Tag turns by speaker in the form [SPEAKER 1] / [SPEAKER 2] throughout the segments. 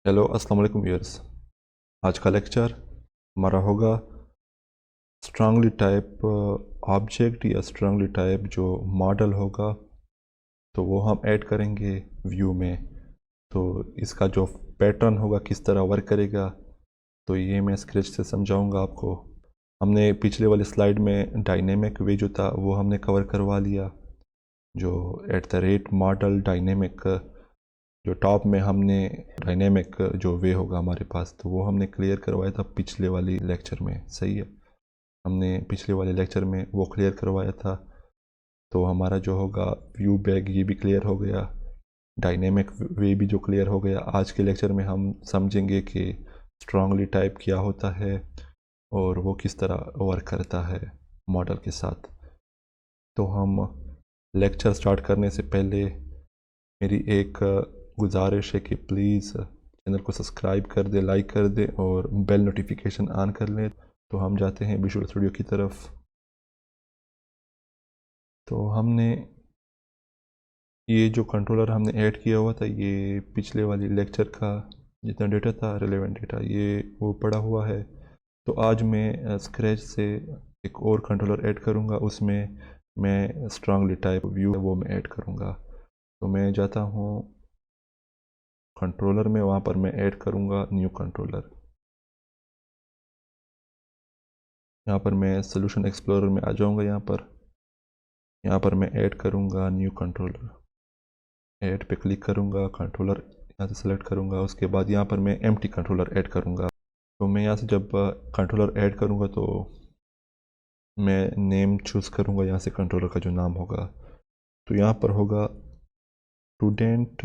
[SPEAKER 1] Hello अस्सलाम वालेकुम viewers. आज का लेक्चर हमारा होगा स्ट्रांगली टाइप ऑब्जेक्ट या स्ट्रांगली टाइप जो मॉडल होगा, तो वो हम ऐड करेंगे व्यू में। तो इसका जो पैटर्न होगा किस तरह वर्क करेगा, तो ये मैं स्केच से समझाऊंगा आपको। हमने पिछले वाली स्लाइड में डायनेमिक वे जो था वो हमने कवर करवा लिया, जो at the rate model dynamic, जो टॉप में हमने डायनेमिक जो वे होगा हमारे पास, तो वो हमने क्लियर करवाया था पिछले वाली लेक्चर में। सही है, हमने पिछले वाले लेक्चर में वो क्लियर करवाया था। तो हमारा जो होगा व्यू बैग ये भी क्लियर हो गया, डायनेमिक वे भी जो क्लियर हो गया। आज के लेक्चर में हम समझेंगे कि स्ट्रांगली टाइप क्या होता है और वो किस तरह वर्क करता है मॉडल के साथ। तो हम लेक्चर स्टार्ट करने से पहले मेरी एक गुजारिश है कि प्लीज़ चैनल को सब्सक्राइब कर दे, लाइक कर दे और बेल नोटिफिकेशन ऑन कर लें। तो हम जाते हैं विजुअल स्टूडियो की तरफ। तो हमने ये जो कंट्रोलर हमने ऐड किया हुआ था, ये पिछले वाली लेक्चर का जितना डेटा था, रिलेवेंट डेटा, ये वो पड़ा हुआ है। तो आज मैं स्क्रैच से एक और कंट्रोलर ऐड करूँगा, उसमें मैं स्ट्रांगली टाइप व्यू वो मैं ऐड करूँगा। तो मैं जाता हूँ कंट्रोलर में, वहाँ पर मैं ऐड करूँगा न्यू कंट्रोलर। यहाँ पर मैं सोल्यूशन एक्सप्लोरर में आ जाऊँगा। यहाँ पर मैं ऐड करूँगा न्यू कंट्रोलर। ऐड पे क्लिक करूँगा, कंट्रोलर यहाँ से सेलेक्ट करूँगा। उसके बाद यहाँ पर मैं एम्प्टी कंट्रोलर ऐड करूँगा। तो मैं यहाँ से जब कंट्रोलर ऐड करूँगा तो मैं नेम चूज़ करूँगा, यहाँ से कंट्रोलर का जो नाम होगा। तो यहाँ पर होगा स्टूडेंट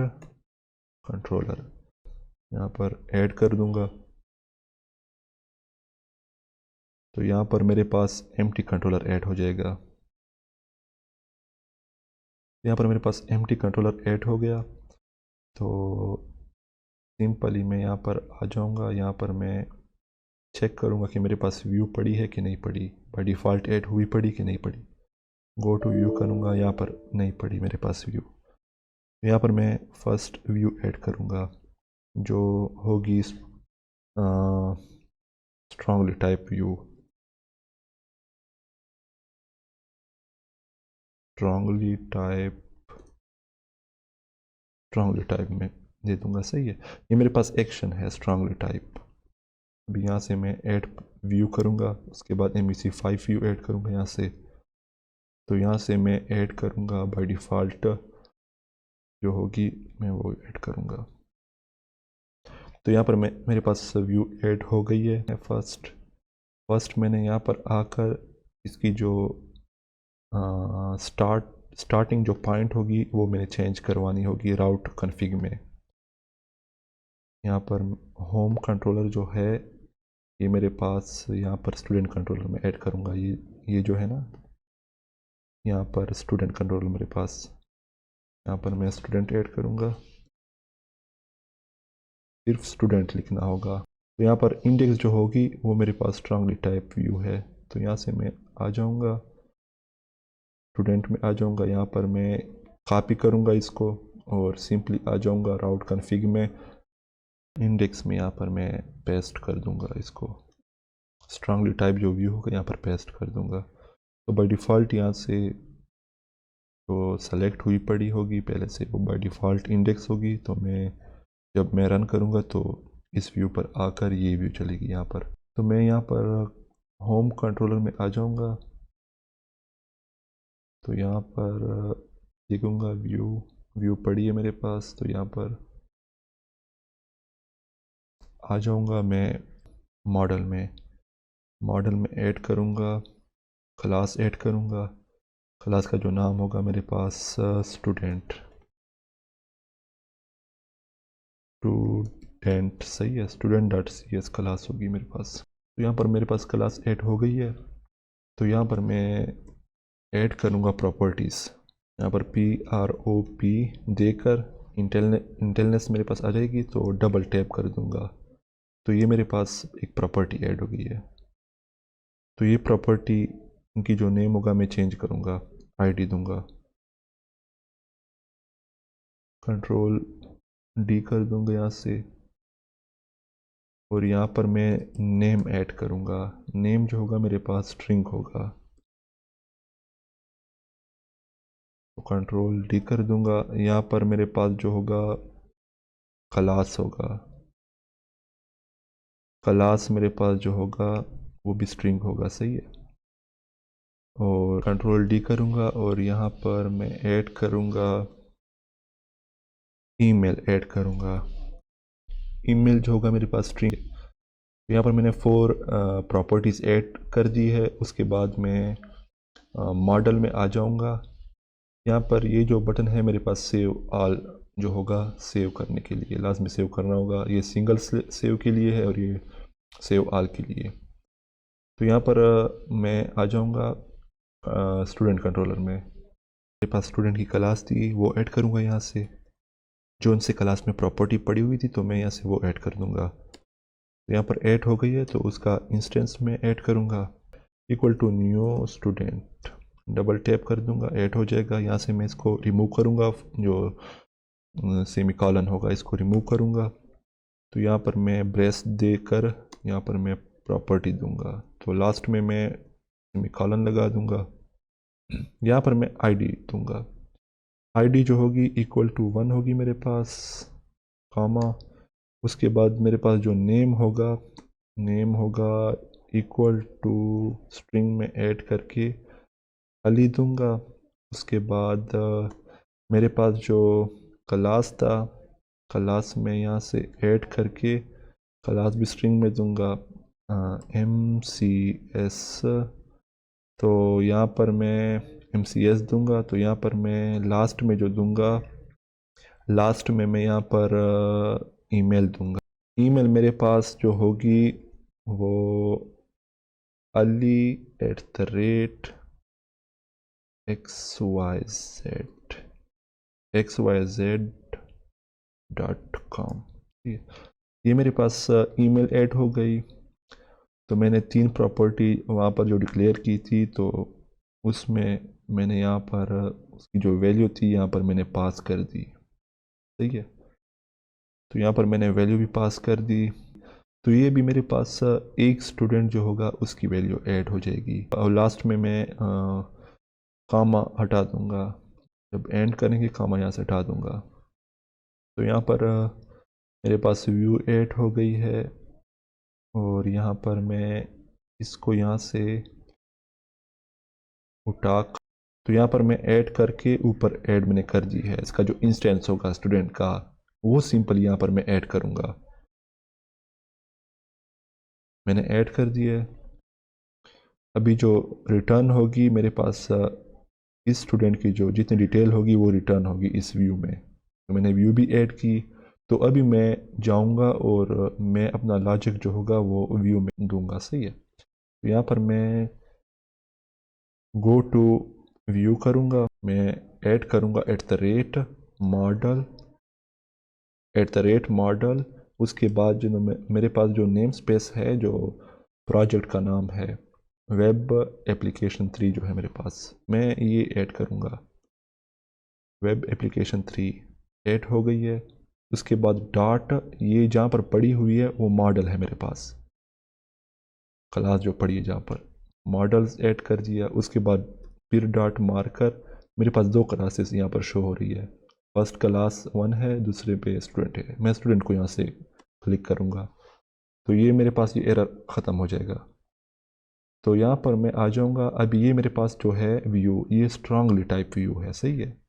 [SPEAKER 1] कंट्रोलर, यहाँ पर ऐड कर दूँगा। तो यहाँ पर मेरे पास एम्प्टी कंट्रोलर ऐड हो जाएगा। यहाँ पर मेरे पास एम्प्टी कंट्रोलर ऐड हो गया। तो सिंपली मैं यहाँ पर आ जाऊँगा। यहाँ पर मैं चेक करूँगा कि मेरे पास व्यू पड़ी है कि नहीं पड़ी, बाय डिफ़ॉल्ट ऐड हुई पड़ी कि नहीं पड़ी। गो टू व्यू करूँगा, यहाँ पर नहीं पड़ी मेरे पास व्यू। यहाँ पर मैं फर्स्ट व्यू ऐड करूँगा जो होगी strongly type view. Strongly type में दे दूँगा। सही है, ये मेरे पास एक्शन है स्ट्रांगली टाइप। अभी यहाँ से मैं ऐड व्यू करूँगा, उसके बाद MEC5 व्यू ऐड करूँगा यहाँ से। तो यहाँ से मैं ऐड करूँगा बाय डिफ़ॉल्ट जो होगी मैं वो ऐड करूँगा। तो यहाँ पर मेरे पास व्यू ऐड हो गई है। फर्स्ट मैंने यहाँ पर आकर इसकी जो स्टार्टिंग जो पॉइंट होगी वो मैंने चेंज करवानी होगी राउट कॉन्फ़िग में। यहाँ पर होम कंट्रोलर जो है ये मेरे पास यहाँ पर स्टूडेंट कंट्रोलर में ऐड करूँगा। ये जो है ना, यहाँ पर स्टूडेंट कंट्रोलर मेरे पास, यहाँ पर मैं स्टूडेंट ऐड करूँगा। सिर्फ स्टूडेंट लिखना होगा। तो यहाँ पर इंडेक्स जो होगी वो मेरे पास स्ट्रांगली टाइप व्यू है। तो यहाँ से मैं आ जाऊँगा, स्टूडेंट में आ जाऊँगा। यहाँ पर मैं कॉपी करूँगा इसको और सिंपली आ जाऊँगा राउट कॉन्फ़िग में। इंडेक्स में यहाँ पर मैं पेस्ट कर दूँगा इसको, स्ट्रांगली टाइप जो व्यू होगा यहाँ पर पेस्ट कर दूँगा। तो बाय डिफ़ॉल्ट यहाँ से जो सेलेक्ट हुई पड़ी होगी पहले से, वो बाय डिफ़ॉल्ट इंडेक्स होगी। तो जब मैं रन करूँगा तो इस व्यू पर आकर ये व्यू चलेगी यहाँ पर। तो मैं यहाँ पर होम कंट्रोलर में आ जाऊँगा। तो यहाँ पर देखूँगा व्यू पड़ी है मेरे पास। तो यहाँ पर आ जाऊँगा मैं मॉडल में ऐड करूँगा, क्लास ऐड करूँगा। क्लास का जो नाम होगा मेरे पास स्टूडेंट। सही है, student.cs क्लास होगी मेरे पास। तो यहाँ पर मेरे पास क्लास ऐड हो गई है। तो यहाँ पर मैं ऐड करूँगा प्रॉपर्टीज़। यहाँ पर PROP देकर इंटेलनेस मेरे पास आ जाएगी, तो डबल टैप कर दूँगा। तो ये मेरे पास एक प्रॉपर्टी ऐड हो गई है। तो ये प्रॉपर्टी इनकी जो नेम होगा मैं चेंज करूँगा, ID दूँगा, कंट्रोल D कर दूँगा यहाँ से। और यहाँ पर मैं नेम ऐड करूँगा। नेम जो होगा मेरे पास स्ट्रिंग होगा, तो कंट्रोल डी कर दूंगा। यहाँ पर मेरे पास जो होगा क्लास होगा, क्लास मेरे पास जो होगा वो भी स्ट्रिंग होगा, सही है। और कंट्रोल डी करूँगा और यहाँ पर मैं ऐड करूँगा ईमेल ऐड करूँगा। ईमेल जो होगा मेरे पास स्ट्रिंग। यहाँ पर मैंने 4 प्रॉपर्टीज़ ऐड कर दी है। उसके बाद मैं मॉडल में आ जाऊँगा। यहाँ पर ये जो बटन है मेरे पास सेव ऑल जो होगा, सेव करने के लिए लाजमी सेव करना होगा। ये सिंगल सेव के लिए है और ये सेव ऑल के लिए। तो यहाँ पर मैं आ जाऊँगा स्टूडेंट कंट्रोलर में। मेरे पास स्टूडेंट की क्लास थी, वो ऐड करूँगा यहाँ से। जो उनसे क्लास में प्रॉपर्टी पड़ी हुई थी तो मैं यहाँ से वो ऐड कर दूँगा। तो यहाँ पर ऐड हो गई है, तो उसका इंस्टेंस में ऐड करूँगा equal to new student. Double tap कर दूँगा, ऐड हो जाएगा। यहाँ से मैं इसको रिमूव करूँगा, जो सेमी कॉलन होगा इसको रिमूव करूँगा। तो यहाँ पर मैं ब्रेस देकर यहाँ पर मैं प्रॉपर्टी दूंगा। तो लास्ट में मैं सेमी कॉलन लगा दूंगा। यहाँ पर मैं आईडी दूंगा। आईडी जो होगी इक्वल टू 1 होगी मेरे पास, कामा। उसके बाद मेरे पास जो नेम होगा इक्वल टू स्ट्रिंग में ऐड करके अली दूंगा। उसके बाद मेरे पास जो क्लास था, क्लास में यहाँ से ऐड करके क्लास भी स्ट्रिंग में दूंगा MCS। तो यहाँ पर मैं MCS दूंगा। तो यहाँ पर मैं लास्ट में जो दूंगा, लास्ट में मैं यहाँ पर ईमेल दूंगा। ईमेल मेरे पास जो होगी वो ali@xyz.com। ये मेरे पास ईमेल ऐड हो गई। तो मैंने 3 प्रॉपर्टी वहाँ पर जो डिक्लेयर की थी, तो उसमें मैंने यहाँ पर उसकी जो वैल्यू थी यहाँ पर मैंने पास कर दी, सही है। तो यहाँ पर मैंने वैल्यू भी पास कर दी। तो ये भी मेरे पास एक स्टूडेंट जो होगा उसकी वैल्यू ऐड हो जाएगी। और लास्ट में मैं कामा हटा दूँगा। जब एंड करेंगे कामा यहाँ से हटा दूँगा। तो यहाँ पर मेरे पास व्यू ऐड हो गई है। और यहाँ पर मैं इसको यहाँ से उठा, तो यहाँ पर मैं ऐड करके ऊपर ऐड मैंने कर दी है। इसका जो इंस्टेंस होगा स्टूडेंट का वो सिंपल यहाँ पर मैं ऐड करूँगा। मैंने ऐड कर दिया है। अभी जो रिटर्न होगी मेरे पास इस स्टूडेंट की जो जितनी डिटेल होगी वो रिटर्न होगी इस व्यू में। तो मैंने व्यू भी ऐड की। तो अभी मैं जाऊंगा और मैं अपना लॉजिक जो होगा वो व्यू में दूंगा, सही है। तो यहाँ पर मैं गो टू व्यू करूँगा, मैं ऐड करूँगा @मॉडल। उसके बाद जो मेरे पास जो नेम स्पेस है, जो प्रोजेक्ट का नाम है वेब एप्लीकेशन 3 जो है मेरे पास, मैं ये ऐड करूँगा। वेब एप्लीकेशन 3 ऐड हो गई है। उसके बाद डॉट, ये जहाँ पर पड़ी हुई है वो मॉडल है मेरे पास, क्लास जो पड़ी है जहाँ पर मॉडल्स ऐड कर दिया। उसके बाद फिर डॉट मार्कर, मेरे पास 2 क्लासेस यहाँ पर शो हो रही है। फर्स्ट क्लास 1 है, दूसरे पे स्टूडेंट है। मैं स्टूडेंट को यहाँ से क्लिक करूँगा तो ये मेरे पास ये एरर ख़त्म हो जाएगा। तो यहाँ पर मैं आ जाऊँगा। अभी ये मेरे पास जो है व्यू, ये स्ट्रांगली टाइप व्यू है, सही है।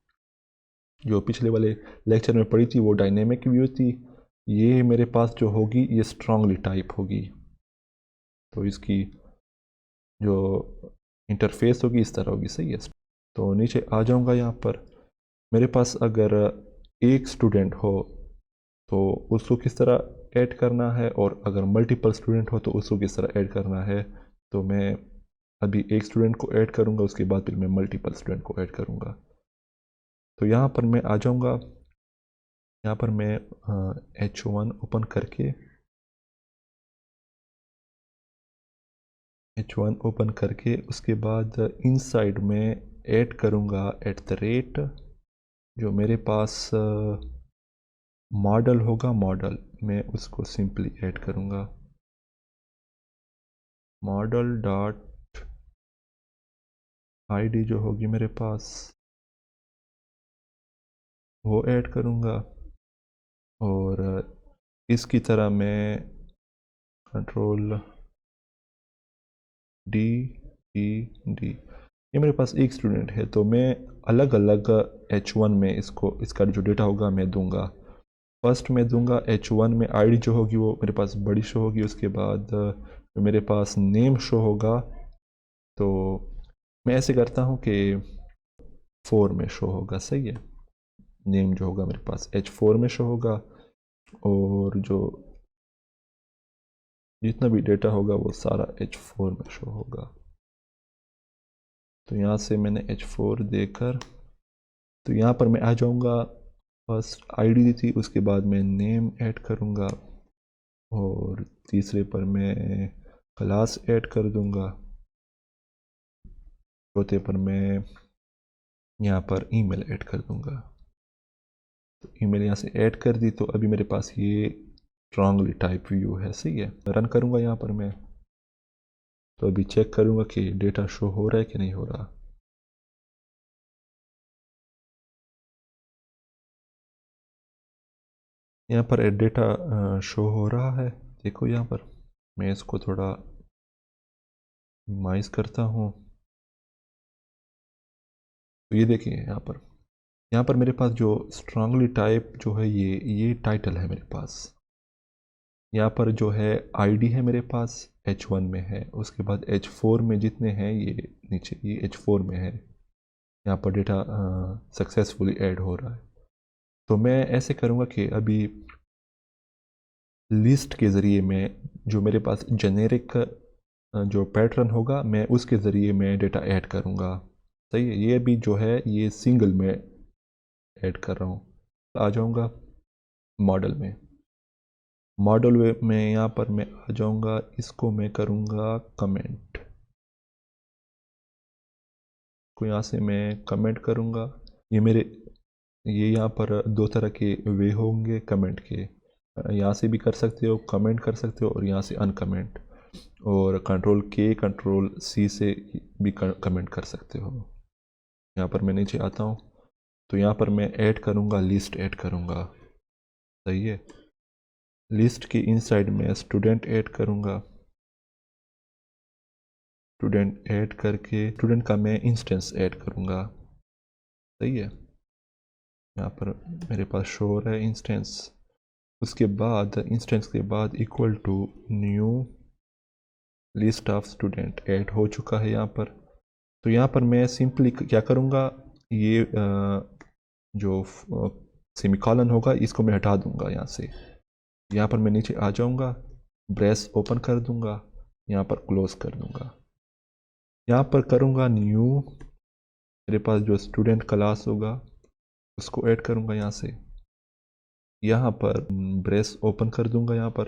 [SPEAKER 1] जो पिछले वाले लेक्चर में पढ़ी थी वो डायनेमिक व्यू थी। ये मेरे पास जो होगी ये स्ट्रांगली टाइप होगी। तो इसकी जो इंटरफेस होगी इस तरह होगी, सही है। तो नीचे आ जाऊँगा। यहाँ पर मेरे पास अगर एक स्टूडेंट हो तो उसको किस तरह ऐड करना है, और अगर मल्टीपल स्टूडेंट हो तो उसको किस तरह ऐड करना है। तो मैं अभी एक स्टूडेंट को ऐड करूँगा, उसके बाद फिर मैं मल्टीपल स्टूडेंट को ऐड करूँगा। तो यहाँ पर मैं आ जाऊँगा। यहाँ पर मैं H1 ओपन करके उसके बाद इनसाइड में ऐड करूँगा @ जो मेरे पास मॉडल होगा, मॉडल मैं उसको सिंपली ऐड करूँगा, मॉडल डॉट आईडी जो होगी मेरे पास वो ऐड करूँगा। और इसकी तरह मैं कंट्रोल डी ई डी, ये मेरे पास एक स्टूडेंट है तो मैं अलग अलग H1 में इसको, इसका जो डेटा होगा मैं दूंगा। फर्स्ट में दूंगा H1 में आईडी जो होगी वो मेरे पास बड़ी शो होगी, उसके बाद जो मेरे पास नेम शो होगा तो मैं ऐसे करता हूँ कि 4 में शो होगा, सही है। नेम जो होगा मेरे पास H4 में शो होगा और जो जितना भी डेटा होगा वो सारा H4 में शो होगा। तो यहाँ से मैंने H4 देकर तो यहाँ पर मैं आ जाऊँगा, फर्स्ट आईडी दी थी, उसके बाद मैं नेम ऐड करूँगा और तीसरे पर मैं क्लास ऐड कर दूँगा, चौथे पर मैं यहाँ पर ईमेल ऐड कर दूँगा। तो ईमेल यहाँ से ऐड कर दी तो अभी मेरे पास ये स्ट्रांगली टाइप व्यू है, सही है। रन करूँगा यहाँ पर मैं, तो अभी चेक करूँगा कि डेटा शो हो रहा है कि नहीं हो रहा। यहाँ पर डेटा शो हो रहा है, देखो यहाँ पर मैं इसको थोड़ा माइस करता हूँ तो ये देखिए यहाँ पर मेरे पास जो स्ट्रांगली टाइप जो है ये टाइटल है मेरे पास। यहाँ पर जो है आईडी है मेरे पास H1 में है, उसके बाद H4 में जितने हैं ये नीचे ये H4 में है। यहाँ पर डेटा सक्सेसफुली ऐड हो रहा है। तो मैं ऐसे करूँगा कि अभी लिस्ट के ज़रिए मैं जो मेरे पास जेनेरिक जो पैटर्न होगा मैं उसके ज़रिए मैं डेटा ऐड करूँगा, सही है। ये भी जो है ये सिंगल में ऐड कर रहा हूँ। आ जाऊँगा मॉडल में यहाँ पर मैं आ जाऊँगा, इसको मैं करूँगा कमेंट को, यहाँ से मैं कमेंट करूँगा। ये यहाँ पर दो तरह के वे होंगे कमेंट के, यहाँ से भी कर सकते हो, कमेंट कर सकते हो और यहाँ से अनकमेंट, और कंट्रोल के कंट्रोल सी से भी कमेंट कर सकते हो। यहाँ पर मैं नीचे आता हूँ तो यहाँ पर मैं ऐड करूँगा, लिस्ट ऐड करूँगा, सही है। लिस्ट के इनसाइड में स्टूडेंट ऐड करूँगा, स्टूडेंट ऐड करके स्टूडेंट का मैं इंस्टेंस ऐड करूँगा, सही है। यहाँ पर मेरे पास शो हो रहा है इंस्टेंस, उसके बाद इंस्टेंस के बाद equal to new list of student add हो चुका है यहाँ पर। तो यहाँ पर मैं सिंपली क्या करूँगा, ये जो सेमीकॉलन होगा इसको मैं हटा दूँगा यहाँ से। यहाँ पर मैं नीचे आ जाऊँगा, ब्रेस ओपन कर दूँगा, यहाँ पर क्लोज कर दूँगा। यहाँ पर करूँगा न्यू, मेरे पास जो स्टूडेंट क्लास होगा उसको ऐड करूँगा यहाँ से। यहाँ पर ब्रेस ओपन कर दूँगा यहाँ पर।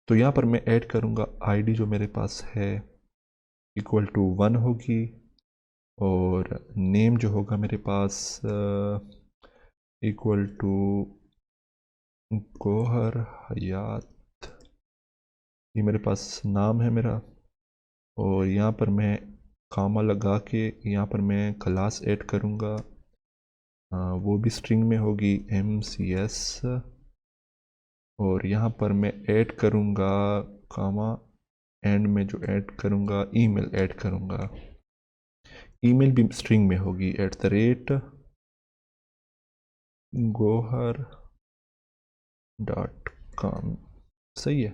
[SPEAKER 1] तो यहाँ पर मैं ऐड करूँगा आईडी जो मेरे पास है इक्वल टू 1 होगी, और नेम जो होगा मेरे पास इक्वल टू गोहर हयात, ये मेरे पास नाम है मेरा। और यहाँ पर मैं कामा लगा के यहाँ पर मैं क्लास ऐड करूँगा, वो भी स्ट्रिंग में होगी MCS। और यहाँ पर मैं ऐड करूँगा कामा, एंड में जो ऐड करूँगा ईमेल ऐड करूँगा, ईमेल भी स्ट्रिंग में होगी @gohar.com, सही है।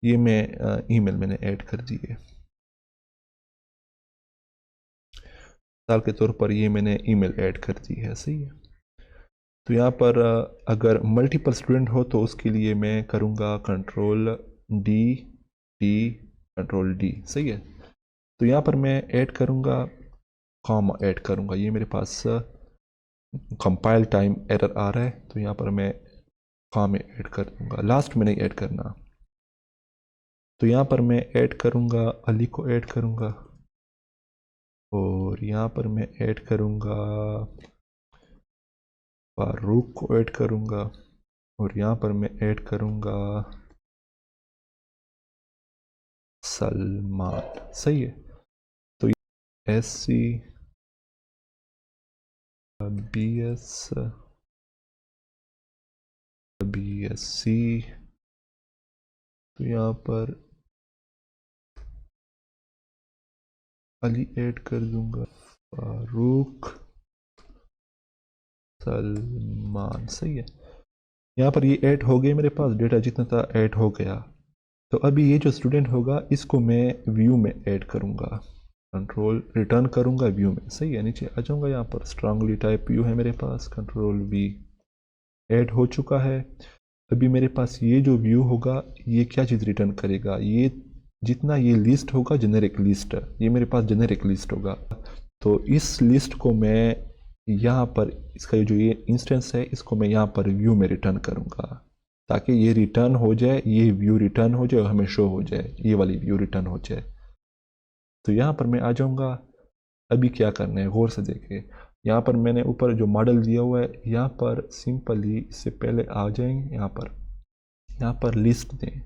[SPEAKER 1] ये मैं ईमेल मैंने ऐड कर दी है, मिसाल के तौर पर ये मैंने ईमेल ऐड कर दी है, सही है। तो यहाँ पर अगर मल्टीपल स्टूडेंट हो तो उसके लिए मैं करूँगा control D D control D, सही है। तो यहाँ पर मैं ऐड करूँगा कॉमा ऐड करूँगा, ये मेरे पास कंपाइल टाइम एरर आ रहा है तो यहाँ पर मैं कॉमा ऐड कर दूँगा, लास्ट में नहीं ऐड करना। तो यहाँ पर मैं ऐड करूँगा अली को ऐड करूँगा, और यहाँ पर मैं ऐड करूँगा फारूक को ऐड करूँगा, और यहाँ पर मैं ऐड करूँगा सलमान। सही है। तो SC BSC, तो यहाँ पर अली ऐड कर दूंगा, फारूक, सलमान। सही है। यहाँ पर ये ऐड हो गए, मेरे पास डेटा जितना था ऐड हो गया। तो अभी ये जो स्टूडेंट होगा इसको मैं व्यू में ऐड करूँगा, कंट्रोल रिटर्न करूँगा व्यू में। सही है। नीचे आ जाऊँगा, यहाँ पर स्ट्रांगली टाइप व्यू है मेरे पास, कंट्रोल V, ऐड हो चुका है। अभी मेरे पास ये जो व्यू होगा ये क्या चीज़ रिटर्न करेगा, ये जितना ये लिस्ट होगा जेनेरिक लिस्ट, ये मेरे पास जेनेरिक लिस्ट होगा। तो इस लिस्ट को मैं यहाँ पर, इसका जो ये इंस्टेंस है इसको मैं यहाँ पर व्यू में रिटर्न करूँगा, ताकि ये रिटर्न हो जाए, ये व्यू रिटर्न हो जाए और हमें शो हो जाए, ये वाली व्यू रिटर्न हो जाए। तो यहाँ पर मैं आ जाऊँगा। अभी क्या करना है गौर से देखें। यहाँ पर मैंने ऊपर जो मॉडल दिया हुआ है, यहाँ पर सिंपली इससे पहले आ जाएंगे, यहाँ पर लिस्ट दें,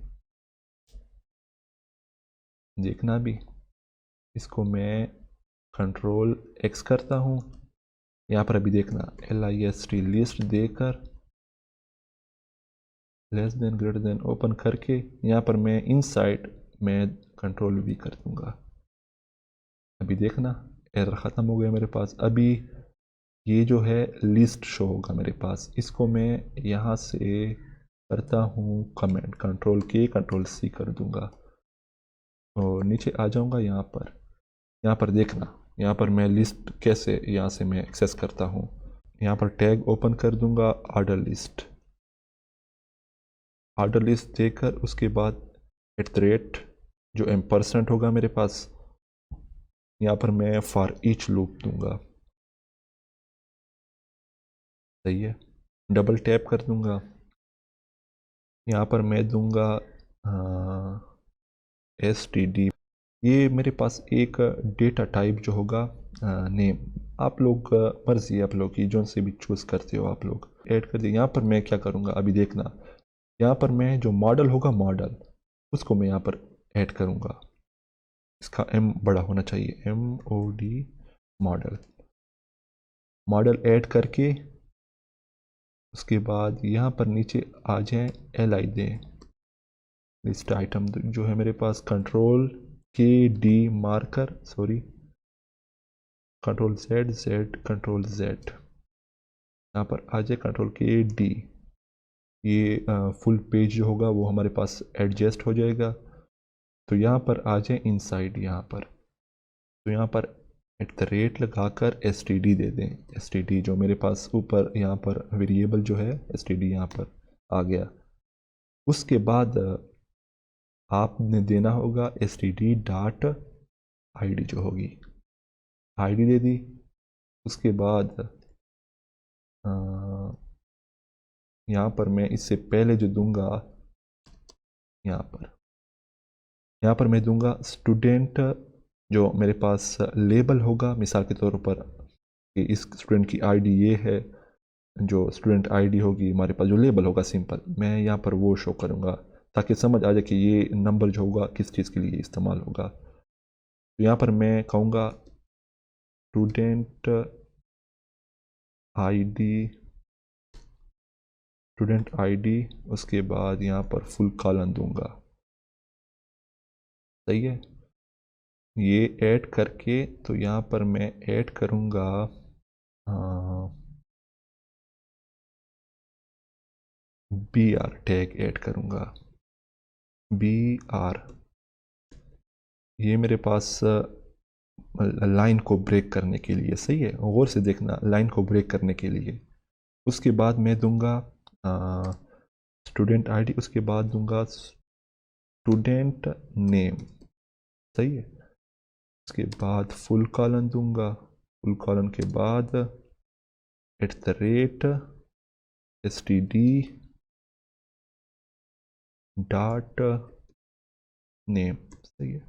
[SPEAKER 1] देखना भी। इसको मैं कंट्रोल X करता हूँ, यहाँ पर अभी देखना LIST लिस्ट देकर less than greater than open करके यहाँ पर मैं इनसाइड में कंट्रोल V कर दूँगा। अभी देखना एरर ख़त्म हो गया मेरे पास। अभी ये जो है लिस्ट शो होगा मेरे पास, इसको मैं यहाँ से करता हूँ comment, control K control C कर दूँगा और नीचे आ जाऊँगा। यहाँ पर देखना, यहाँ पर मैं लिस्ट कैसे यहाँ से मैं एक्सेस करता हूँ। यहाँ पर टैग ओपन कर दूँगा, ऑर्डर लिस्ट देकर उसके बाद @ जो एम्परसेंट होगा मेरे पास, यहाँ पर मैं फॉर ईच लूप दूँगा। सही है। डबल टैप कर दूँगा, यहाँ पर मैं दूँगा STD। ये मेरे पास एक डेटा टाइप जो होगा नेम, आप लोग मर्जी है आप लोग की, जो से भी चूज़ करते हो आप लोग ऐड कर दिए। यहाँ पर मैं क्या करूँगा अभी देखना, यहाँ पर मैं जो मॉडल होगा मॉडल उसको मैं यहाँ पर ऐड करूँगा, इसका M बड़ा होना चाहिए, MOD मॉडल ऐड करके उसके बाद यहाँ पर नीचे आ जाए LI दें, लिस्ट आइटम जो है मेरे पास control KD marker, sorry control Z यहाँ पर आ जाए कंट्रोल KD, ये फुल पेज जो होगा वो हमारे पास एडजस्ट हो जाएगा। तो यहाँ पर आ जाए इनसाइड, यहाँ पर तो यहाँ पर @ लगाकर STD दे दें, STD जो मेरे पास ऊपर यहाँ पर वेरिएबल जो है STD यहाँ पर आ गया। उसके बाद आपने देना होगा std.id जो होगी, ID दे दी। उसके बाद यहाँ पर मैं इससे पहले जो दूंगा, यहाँ पर मैं दूंगा स्टूडेंट, जो मेरे पास लेबल होगा, मिसाल के तौर पर कि इस स्टूडेंट की ID ये है, जो स्टूडेंट ID होगी हमारे पास, जो लेबल होगा सिंपल, मैं यहाँ पर वो शो करूँगा ताकि समझ आ जाए कि ये नंबर जो होगा किस चीज़ के लिए इस्तेमाल होगा। तो यहाँ पर मैं कहूँगा स्टूडेंट ID, उसके बाद यहाँ पर फुल कॉलन दूंगा। सही है। ये ऐड करके तो यहाँ पर मैं ऐड करूँगा BR टैग ऐड करूँगा, BR, ये मेरे पास लाइन को ब्रेक करने के लिए। सही है, गौर से देखना, लाइन को ब्रेक करने के लिए। उसके बाद मैं दूंगा स्टूडेंट ID, उसके बाद दूंगा स्टूडेंट नेम। सही है। उसके बाद फुल कॉलन दूंगा, फुल कॉलन के बाद @std डॉट नेम। सही है,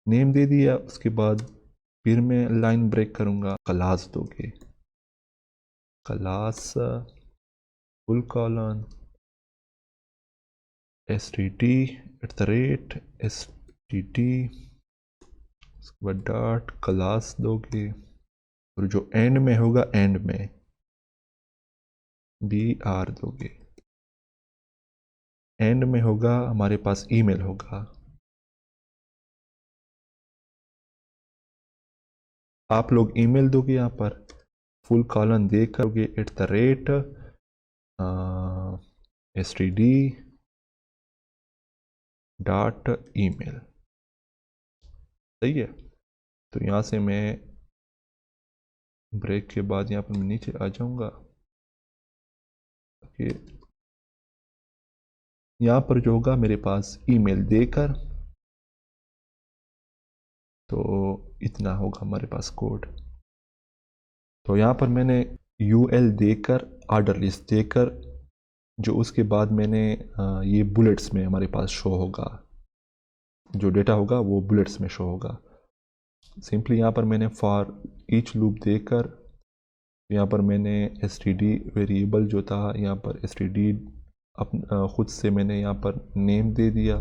[SPEAKER 1] नेम दे दिया। उसके बाद फिर मैं लाइन ब्रेक करूँगा, क्लास दोगे, क्लास फुल कॉलन std@std, उसके बाद डॉट क्लास दोगे और जो एंड में होगा एंड में br दोगे। एंड में होगा हमारे पास ईमेल होगा। आप लोग ईमेल दोगे यहाँ पर फुल कॉलन दे करोगे @std डॉट ईमेल। सही है। तो यहाँ से मैं ब्रेक के बाद यहाँ पर मैं नीचे आ जाऊँगा। ओके, यहाँ पर जो होगा मेरे पास ईमेल देकर, तो इतना होगा हमारे पास कोड। तो यहाँ पर मैंने UL देकर ऑर्डर लिस्ट देकर जो उसके बाद मैंने ये बुलेट्स में हमारे पास शो होगा, जो डेटा होगा वो बुलेट्स में शो होगा। सिंपली यहाँ पर मैंने फॉर ईच लूप देकर यहाँ पर मैंने std वेरिएबल जो था यहाँ पर std ख़ुद से मैंने यहाँ पर नेम दे दिया।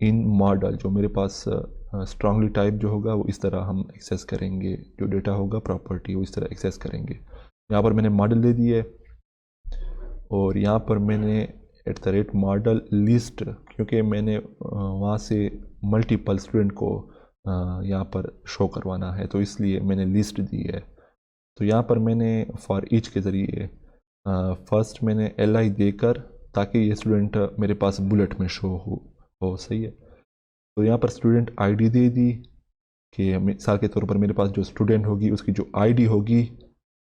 [SPEAKER 1] इन मॉडल जो मेरे पास स्ट्रांगली टाइप जो होगा वो इस तरह हम एक्सेस करेंगे, जो डेटा होगा प्रॉपर्टी वो इस तरह एक्सेस करेंगे। यहाँ पर मैंने मॉडल दे दिए और यहाँ पर मैंने @मॉडल लिस्ट, क्योंकि मैंने वहाँ से मल्टीपल स्टूडेंट को यहाँ पर शो करवाना है तो इसलिए मैंने लिस्ट दी है। तो यहाँ पर मैंने फॉर ईच के ज़रिए फर्स्ट मैंने li देकर ताकि ये स्टूडेंट मेरे पास बुलेट में शो हो। सही है। तो यहाँ पर स्टूडेंट आईडी दे दी कि मिसाल के तौर पर मेरे पास जो स्टूडेंट होगी उसकी जो आईडी होगी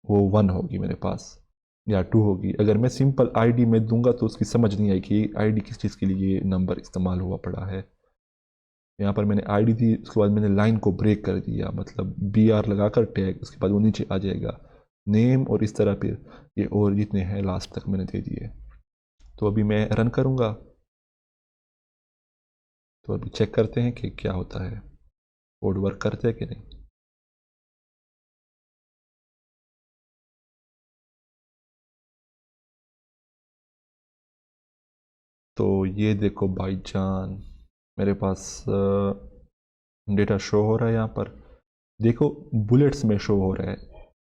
[SPEAKER 1] वो 1 होगी मेरे पास या 2 होगी। अगर मैं सिंपल आईडी में दूंगा तो उसकी समझ नहीं आएगी आईडी किस चीज़ के लिए नंबर इस्तेमाल हुआ पड़ा है। यहाँ पर मैंने आईडी दी, उसके बाद मैंने लाइन को ब्रेक कर दिया, मतलब BR लगाकर टैग, उसके बाद वो नीचे आ जाएगा नेम और इस तरह फिर ये और जितने हैं लास्ट तक मैंने दे दिए। तो अभी मैं रन करूँगा तो अभी चेक करते हैं कि क्या होता है, कोड वर्क करते हैं कि नहीं। तो ये देखो भाईजान मेरे पास डेटा शो हो रहा है। यहाँ पर देखो बुलेट्स में शो हो रहा है,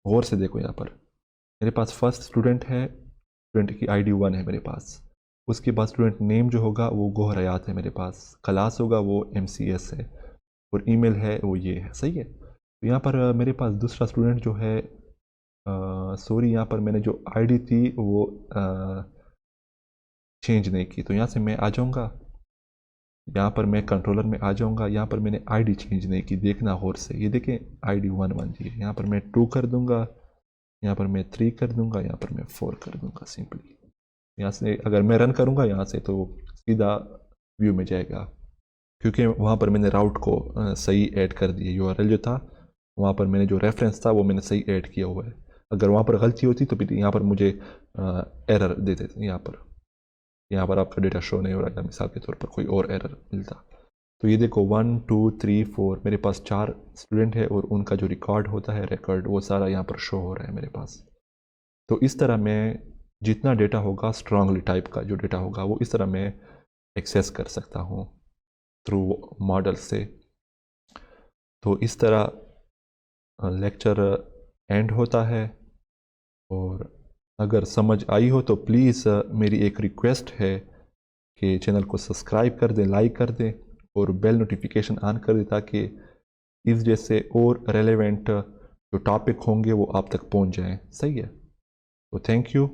[SPEAKER 1] गौर से देखो। यहाँ पर मेरे पास फर्स्ट स्टूडेंट है, स्टूडेंट की आईडी 1 है मेरे पास। उसके बाद स्टूडेंट नेम जो होगा वो गोहर हयात है मेरे पास, क्लास होगा वो MCS है और ईमेल है वो ये है। सही है। तो यहाँ पर मेरे पास दूसरा स्टूडेंट जो है सॉरी यहाँ पर मैंने जो आईडी थी वो चेंज नहीं की। तो यहाँ से मैं आ जाऊँगा, यहाँ पर मैं कंट्रोलर में आ जाऊँगा। यहाँ पर मैंने आईडी चेंज नहीं की, देखना गौर से। ये देखें आईडी 1 1 जी। यहाँ पर मैं 2 कर दूँगा, यहाँ पर मैं 3 कर दूँगा, यहाँ पर मैं 4 कर दूँगा सिंपली। यहाँ से अगर मैं रन करूँगा यहाँ से तो सीधा व्यू में जाएगा, क्योंकि वहाँ पर मैंने राउट को सही ऐड कर दिया। URL जो था वहाँ पर मैंने जो रेफरेंस था वो मैंने सही ऐड किया हुआ है। अगर वहाँ पर गलती होती तो फिर यहाँ पर मुझे एरर दे देते। यहाँ पर आपका डेटा शो नहीं हो रहा है, मिसाल के तौर पर कोई और एरर मिलता। तो ये देखो 1 2 3 4 मेरे पास 4 स्टूडेंट है और उनका जो रिकॉर्ड होता है रिकॉर्ड वो सारा यहाँ पर शो हो रहा है मेरे पास। तो इस तरह मैं जितना डेटा होगा स्ट्रांगली टाइप का जो डेटा होगा वो इस तरह मैं एक्सेस कर सकता हूँ थ्रू मॉडल से। तो इस तरह लेक्चर एंड होता है। और अगर समझ आई हो तो प्लीज़ मेरी एक रिक्वेस्ट है कि चैनल को सब्सक्राइब कर दें, लाइक कर दें और बेल नोटिफिकेशन ऑन कर दें ताकि इस जैसे और रेलेवेंट जो टॉपिक होंगे वो आप तक पहुंच जाएं। सही है। तो थैंक यू।